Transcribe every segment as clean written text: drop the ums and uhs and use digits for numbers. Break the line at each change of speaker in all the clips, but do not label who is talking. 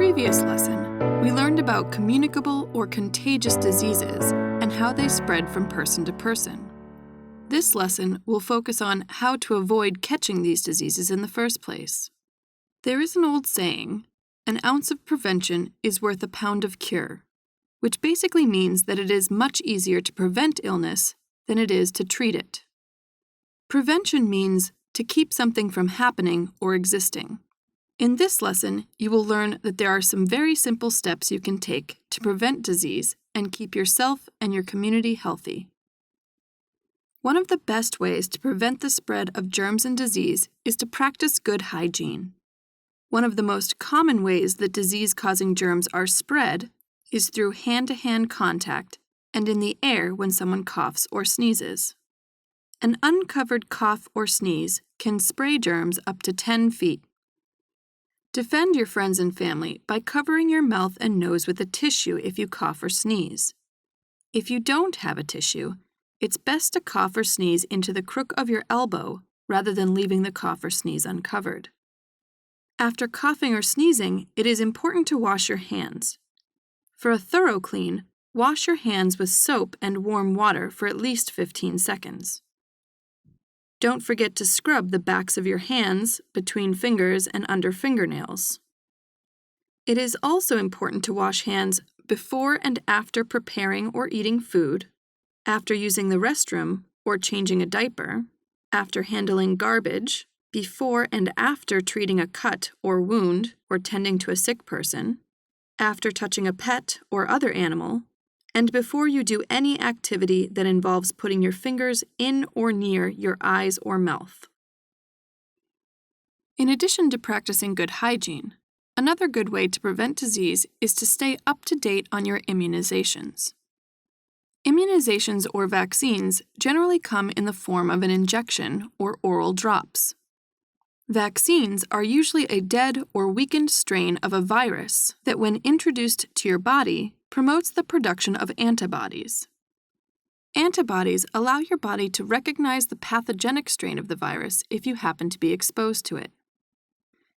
previous lesson, we learned about communicable or contagious diseases and how they spread from person to person. This lesson will focus on how to avoid catching these diseases in the first place. There is an old saying, "An ounce of prevention is worth a pound of cure," which basically means that it is much easier to prevent illness than it is to treat it. Prevention means to keep something from happening or existing. In this lesson, you will learn that there are some very simple steps you can take to prevent disease and keep yourself and your community healthy. One of the best ways to prevent the spread of germs and disease is to practice good hygiene. One of the most common ways that disease-causing germs are spread is through hand-to-hand contact and in the air when someone coughs or sneezes. An uncovered cough or sneeze can spray germs up to 10 feet. Defend your friends and family by covering your mouth and nose with a tissue if you cough or sneeze. If you don't have a tissue, it's best to cough or sneeze into the crook of your elbow rather than leaving the cough or sneeze uncovered. After coughing or sneezing, it is important to wash your hands. For a thorough clean, wash your hands with soap and warm water for at least 15 seconds. Don't forget to scrub the backs of your hands, between fingers and under fingernails. It is also important to wash hands before and after preparing or eating food, after using the restroom or changing a diaper, after handling garbage, before and after treating a cut or wound or tending to a sick person, after touching a pet or other animal, and before you do any activity that involves putting your fingers in or near your eyes or mouth. In addition to practicing good hygiene, another good way to prevent disease is to stay up to date on your immunizations. Immunizations or vaccines generally come in the form of an injection or oral drops. Vaccines are usually a dead or weakened strain of a virus that, when introduced to your body, promotes the production of antibodies. Antibodies allow your body to recognize the pathogenic strain of the virus if you happen to be exposed to it.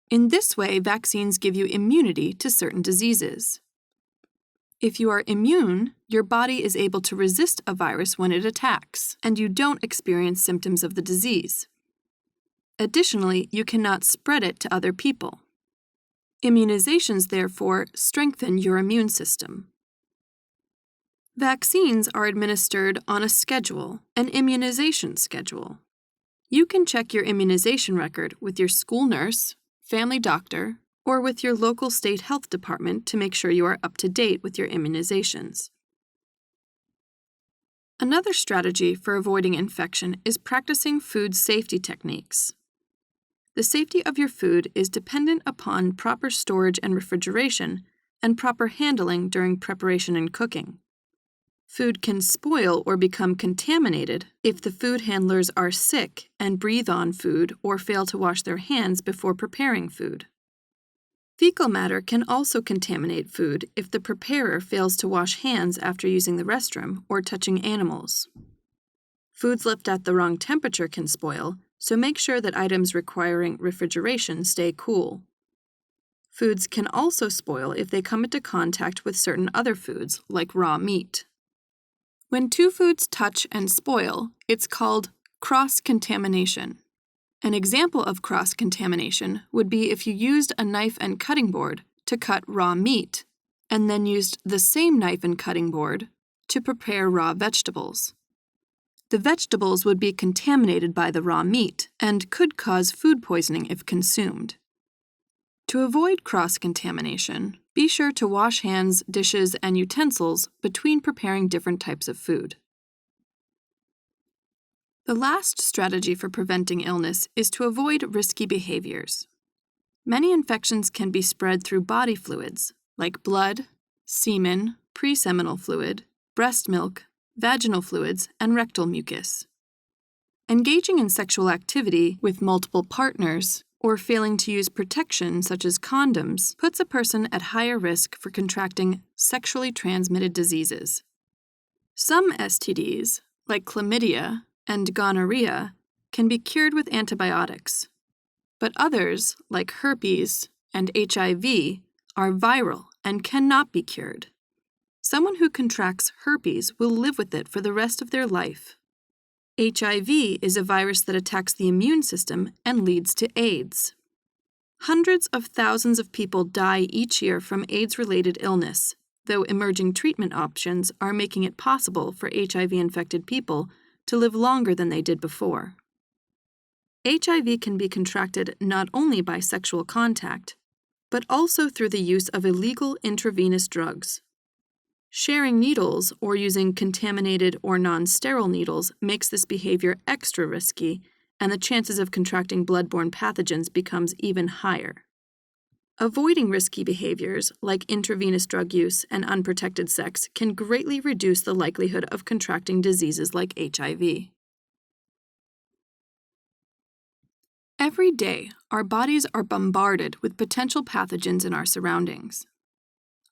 In this way, vaccines give you immunity to certain diseases. If you are immune, your body is able to resist a virus when it attacks, and you don't experience symptoms of the disease. Additionally, you cannot spread it to other people. Immunizations, therefore, strengthen your immune system. Vaccines are administered on a schedule, an immunization schedule. You can check your immunization record with your school nurse, family doctor, or with your local state health department to make sure you are up to date with your immunizations. Another strategy for avoiding infection is practicing food safety techniques. The safety of your food is dependent upon proper storage and refrigeration and proper handling during preparation and cooking. Food can spoil or become contaminated if the food handlers are sick and breathe on food or fail to wash their hands before preparing food. Fecal matter can also contaminate food if the preparer fails to wash hands after using the restroom or touching animals. Foods left at the wrong temperature can spoil, so make sure that items requiring refrigeration stay cool. Foods can also spoil if they come into contact with certain other foods, like raw meat. When two foods touch and spoil, it's called cross-contamination. An example of cross-contamination would be if you used a knife and cutting board to cut raw meat, and then used the same knife and cutting board to prepare raw vegetables. The vegetables would be contaminated by the raw meat and could cause food poisoning if consumed. To avoid cross-contamination, be sure to wash hands, dishes, and utensils between preparing different types of food. The last strategy for preventing illness is to avoid risky behaviors. Many infections can be spread through body fluids, like blood, semen, preseminal fluid, breast milk, vaginal fluids, and rectal mucus. Engaging in sexual activity with multiple partners or failing to use protection such as condoms puts a person at higher risk for contracting sexually transmitted diseases. Some STDs, like chlamydia and gonorrhea, can be cured with antibiotics, but others, like herpes and HIV, are viral and cannot be cured. Someone who contracts herpes will live with it for the rest of their life. HIV is a virus that attacks the immune system and leads to AIDS. Hundreds of thousands of people die each year from AIDS-related illness, though emerging treatment options are making it possible for HIV-infected people to live longer than they did before. HIV can be contracted not only by sexual contact, but also through the use of illegal intravenous drugs. Sharing needles or using contaminated or non-sterile needles makes this behavior extra risky, and the chances of contracting blood-borne pathogens becomes even higher. Avoiding risky behaviors like intravenous drug use and unprotected sex can greatly reduce the likelihood of contracting diseases like HIV. Every day, our bodies are bombarded with potential pathogens in our surroundings.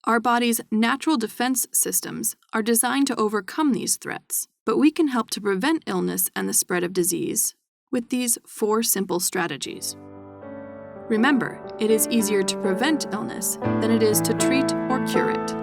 Our body's natural defense systems are designed to overcome these threats, but we can help to prevent illness and the spread of disease with these 4 simple strategies. Remember, it is easier to prevent illness than it is to treat or cure it.